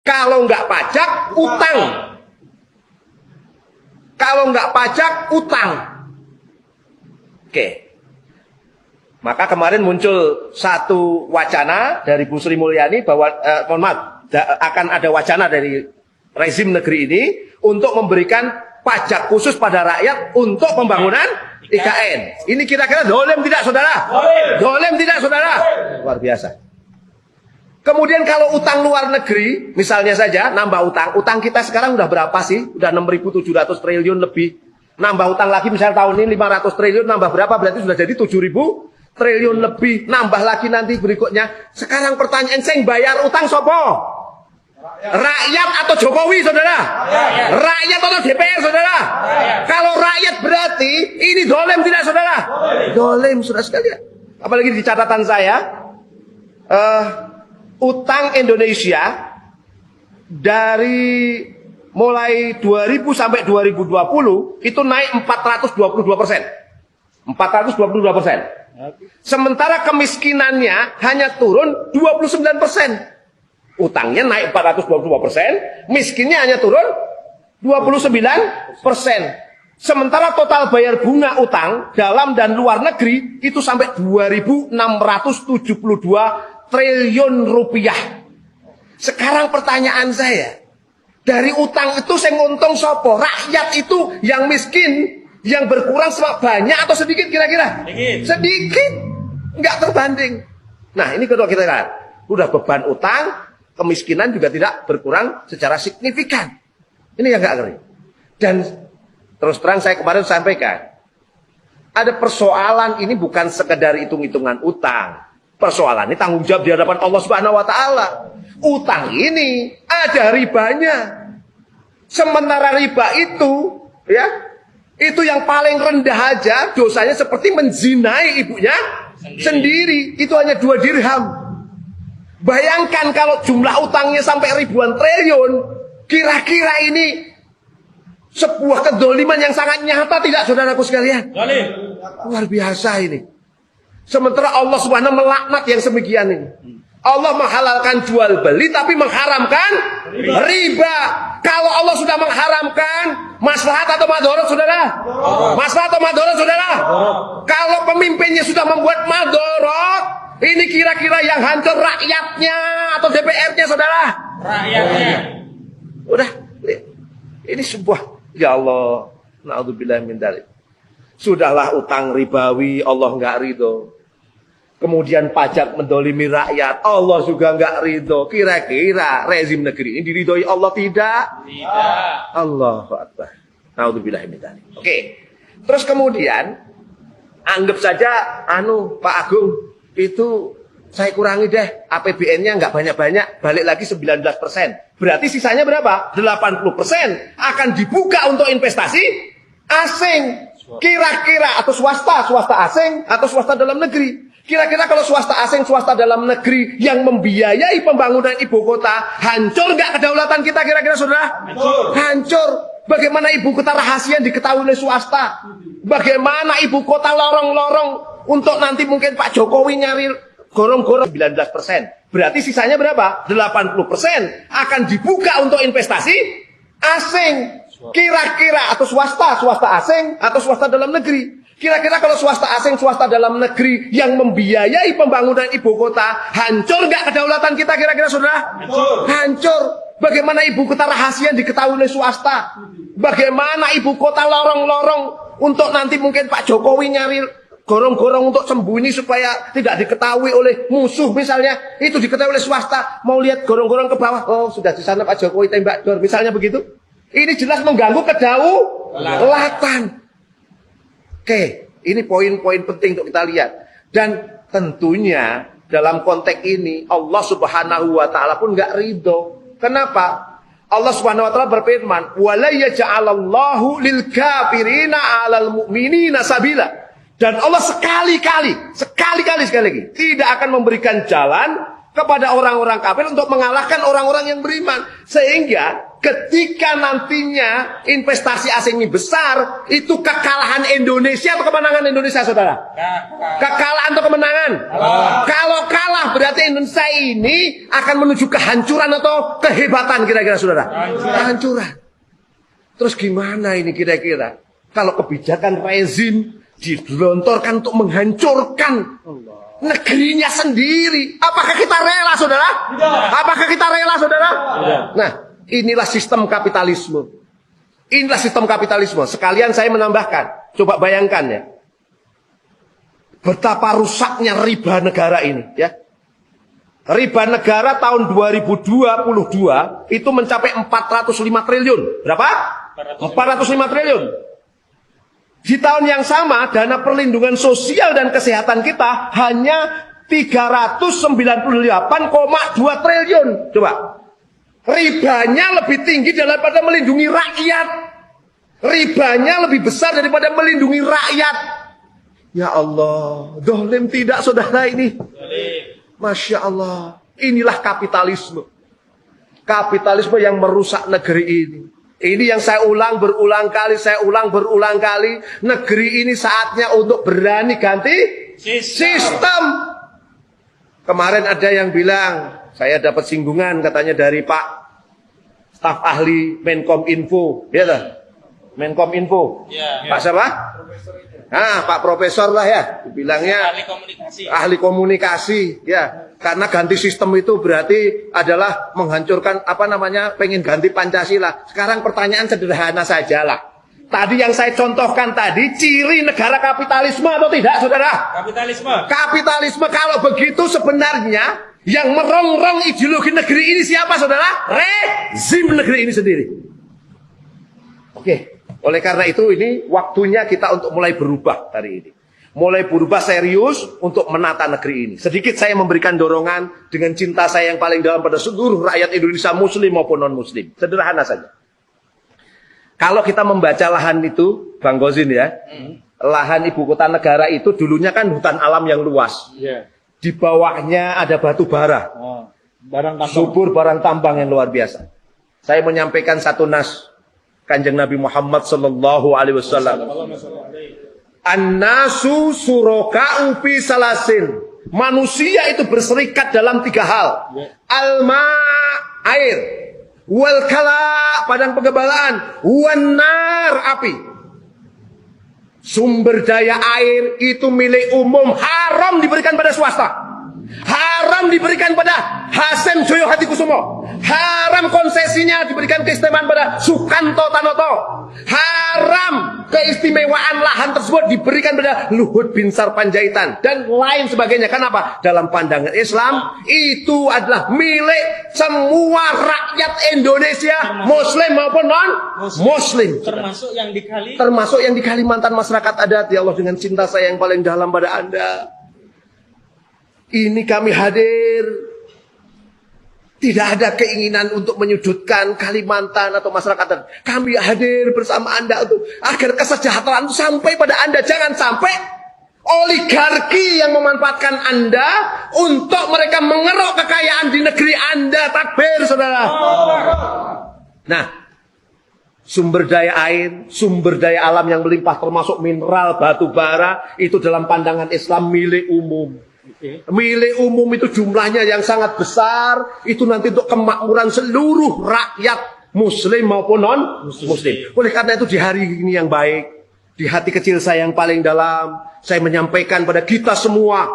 Kalau nggak pajak, utang. Kalau nggak pajak, utang. Oke. Maka kemarin muncul satu wacana dari Bu Sri Mulyani bahwa, mohon maaf, akan ada wacana dari rezim negeri ini untuk memberikan pajak khusus pada rakyat untuk pembangunan IKN. Ini kira-kira dolim tidak, saudara? Dolim tidak, saudara? Luar biasa. Kemudian kalau utang luar negeri, misalnya saja nambah utang kita sekarang udah berapa sih? Udah 6.700 triliun lebih. Nambah utang lagi misalnya tahun ini 500 triliun, nambah berapa? Berarti sudah jadi 7.000 triliun lebih. Nambah lagi nanti berikutnya. Sekarang pertanyaan, saya bayar utang sopo? Rakyat atau Jokowi, saudara? Rakyat atau DPR, saudara? Kalau rakyat berarti ini dolim tidak, saudara? Dolim, saudara sekalian. Apalagi di catatan saya, utang Indonesia dari mulai 2000 sampai 2020 itu naik 422%. 422%. Sementara kemiskinannya hanya turun 29%. Utangnya naik 422%, miskinnya hanya turun 29%. Sementara total bayar bunga utang dalam dan luar negeri itu sampai 2.672 triliun rupiah. Sekarang pertanyaan saya, dari utang itu saya nguntung sopo? Rakyat itu yang miskin, yang berkurang banyak atau sedikit kira-kira? Sedikit, nggak terbanding. Nah ini kedua kita lihat, udah beban utang, kemiskinan juga tidak berkurang secara signifikan. Ini yang nggak ngeri. Dan terus terang saya kemarin sampaikan, ada persoalan ini bukan sekedar hitung-hitungan utang. Persoalan ini tanggung jawab di hadapan Allah Subhanahu wa taala. Utang ini ada ribanya. Sementara riba itu, ya, itu yang paling rendah aja dosanya seperti menzinai ibunya sendiri. Itu hanya 2 dirham. Bayangkan kalau jumlah utangnya sampai ribuan triliun, kira-kira ini sebuah kedoliman yang sangat nyata tidak, saudaraku sekalian? Luar biasa ini. Sementara Allah Subhanahu melaknat yang semikian ini. Allah menghalalkan jual beli tapi mengharamkan riba. Kalau Allah sudah mengharamkan, maslahat atau madharat, saudara? Maslahat atau madharat, saudara? Kalau pemimpinnya sudah membuat madharat, ini kira-kira yang hancur rakyatnya atau DPR-nya, saudara? Rakyatnya. Udah, ini sebuah, ya Allah, na'udzubillah min dzalik. Sudahlah utang ribawi, Allah nggak ridho. Kemudian pajak mendolimi rakyat, Allah juga nggak ridho. Kira-kira rezim negeri ini diridhoi Allah tidak? Tidak. Allahu Akbar. Na'udzubillah min dzalik. Oke. Terus kemudian anggap saja Pak Agung, itu saya kurangi deh, APBN-nya nggak banyak-banyak, balik lagi 19%. Berarti sisanya berapa? 80% akan dibuka untuk investasi asing. Kira-kira, atau swasta asing, atau swasta dalam negeri. Kira-kira kalau swasta asing, swasta dalam negeri yang membiayai pembangunan ibu kota, hancur nggak kedaulatan kita kira-kira, saudara? Hancur. Bagaimana ibu kota rahasia diketahui oleh swasta? Bagaimana ibu kota lorong-lorong untuk nanti mungkin Pak Jokowi nyari gorong-gorong 19%. Berarti sisanya berapa? 80% akan dibuka untuk investasi asing. Kira-kira, atau swasta asing, atau swasta dalam negeri. Kira-kira kalau swasta asing, swasta dalam negeri yang membiayai pembangunan ibu kota, hancur nggak kedaulatan kita kira-kira, saudara? Hancur. Bagaimana ibu kota rahasia diketahui oleh swasta? Bagaimana ibu kota lorong-lorong untuk nanti mungkin Pak Jokowi nyari gorong-gorong untuk sembunyi supaya tidak diketahui oleh musuh misalnya, itu diketahui oleh swasta. Mau lihat gorong-gorong ke bawah, oh sudah di sana Pak Jokowi tembak dor misalnya begitu. Ini jelas mengganggu kedaulatan. Oke, ini poin-poin penting untuk kita lihat. Dan tentunya dalam konteks ini Allah Subhanahu wa taala pun enggak ridho. Kenapa? Allah Subhanahu wa taala berfirman, "Wala yaj'alallahu lil kafirina 'alal mu'minina sabila." Dan Allah sekali lagi tidak akan memberikan jalan kepada orang-orang kafir untuk mengalahkan orang-orang yang beriman. Sehingga ketika nantinya investasi asing ini besar, itu kekalahan Indonesia atau kemenangan Indonesia, saudara? Kekalahan atau kemenangan? Kalau kalah berarti Indonesia ini akan menuju kehancuran atau kehebatan kira-kira, saudara? Kehancuran. Terus gimana ini kira-kira? Kalau kebijakan rezim dilontorkan untuk menghancurkan negerinya sendiri, apakah kita rela, saudara? Apakah kita rela, saudara? Nah, inilah sistem kapitalisme. Inilah sistem kapitalisme. Sekalian saya menambahkan, coba bayangkan ya, betapa rusaknya riba negara ini, ya. Riba negara tahun 2022 itu mencapai 405 triliun. Berapa? 405 triliun. Di tahun yang sama, dana perlindungan sosial dan kesehatan kita hanya 398,2 triliun. Coba. Ribanya lebih tinggi daripada melindungi rakyat. Ribanya lebih besar daripada melindungi rakyat. Ya Allah, dolim tidak, saudara ini? Masya Allah. Inilah kapitalisme. Kapitalisme yang merusak negeri ini. Ini yang saya ulang berulang kali, Negeri ini saatnya untuk berani ganti sistem. Kemarin ada yang bilang, saya dapat singgungan katanya dari Pak staf ahli Menkom Info, ya lah, Menkom Info, Pak siapa? Pak Profesor lah ya, bilangnya ahli komunikasi, ya. Karena ganti sistem itu berarti adalah menghancurkan pengen ganti Pancasila. Sekarang pertanyaan sederhana saja lah. Tadi yang saya contohkan tadi, ciri negara kapitalisme atau tidak, saudara? Kapitalisme. Kalau begitu sebenarnya yang merongrong ideologi negeri ini siapa, saudara? Rezim negeri ini sendiri. Oke. Oleh karena itu ini waktunya kita untuk mulai berubah hari ini. Mulai berubah serius untuk menata negeri ini. Sedikit saya memberikan dorongan dengan cinta saya yang paling dalam pada seluruh rakyat Indonesia, muslim maupun non-muslim. Sederhana saja. Kalau kita membaca lahan itu, Bang Gozin ya, lahan ibu kota negara itu dulunya kan hutan alam yang luas. Di bawahnya ada batu bara. Subur barang tambang yang luar biasa. Saya menyampaikan satu nas Kanjeng Nabi Muhammad sallallahu alaihi wasallam. An-nasu suraka'u fi salasin. Manusia itu berserikat dalam 3 hal. Alma, air. Wal kala, padang pegebalaan. Wan nar, api. Sumber daya air itu milik umum, haram diberikan pada swasta. Haram diberikan pada Hasim Joyo Hadikusumo. Haram konsesinya diberikan keistimewaan pada Sukanto Tanoto. Haram keistimewaan lahan tersebut diberikan pada Luhut Binsar Panjaitan dan lain sebagainya. Kenapa? Dalam pandangan Islam itu adalah milik semua rakyat Indonesia, muslim maupun non-muslim. Termasuk yang di Kalimantan, masyarakat adat. Ya Allah, dengan cinta saya yang paling dalam pada Anda, ini kami hadir. Tidak ada keinginan untuk menyudutkan Kalimantan atau masyarakat. Kami hadir bersama Anda untuk agar kesejahteraan sampai pada Anda. Jangan sampai oligarki yang memanfaatkan Anda untuk mereka mengeruk kekayaan di negeri Anda. Takbir, saudara. Nah, sumber daya air, sumber daya alam yang melimpah termasuk mineral, batu bara, itu dalam pandangan Islam milik umum. Milik umum itu jumlahnya yang sangat besar. Itu nanti untuk kemakmuran seluruh rakyat, muslim maupun non-muslim. Oleh karena itu di hari ini yang baik, di hati kecil saya yang paling dalam, saya menyampaikan pada kita semua,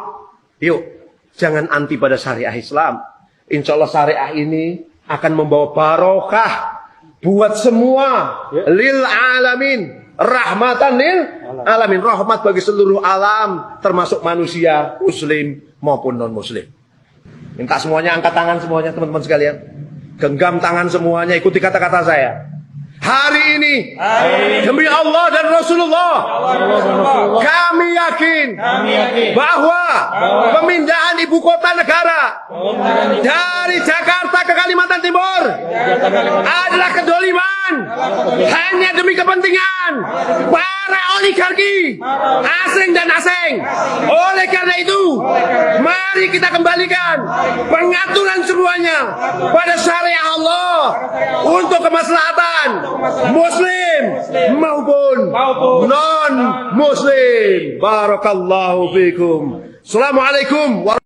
yuk, jangan anti pada syariah Islam. Insya Allah syariah ini akan membawa barokah buat semua. Lil alamin. Rahmatan lil alamin, rahmat bagi seluruh alam, termasuk manusia, muslim maupun non-muslim. Minta semuanya angkat tangan semuanya, teman-teman sekalian. Genggam tangan semuanya, ikuti kata-kata saya. Hari ini, demi Allah dan Rasulullah, kami yakin bahwa pemindahan ibu kota negara dari Jakarta ke Kalimantan Timur adalah kedoliman, hanya demi kepentingan para oligarki asing dan asing. Oleh karena itu, mari kita kembalikan pengaturan semuanya pada syariah Allah untuk kemaslahatan muslim maupun non muslim. Barakallahu fikum. Assalamualaikum warahmatullahi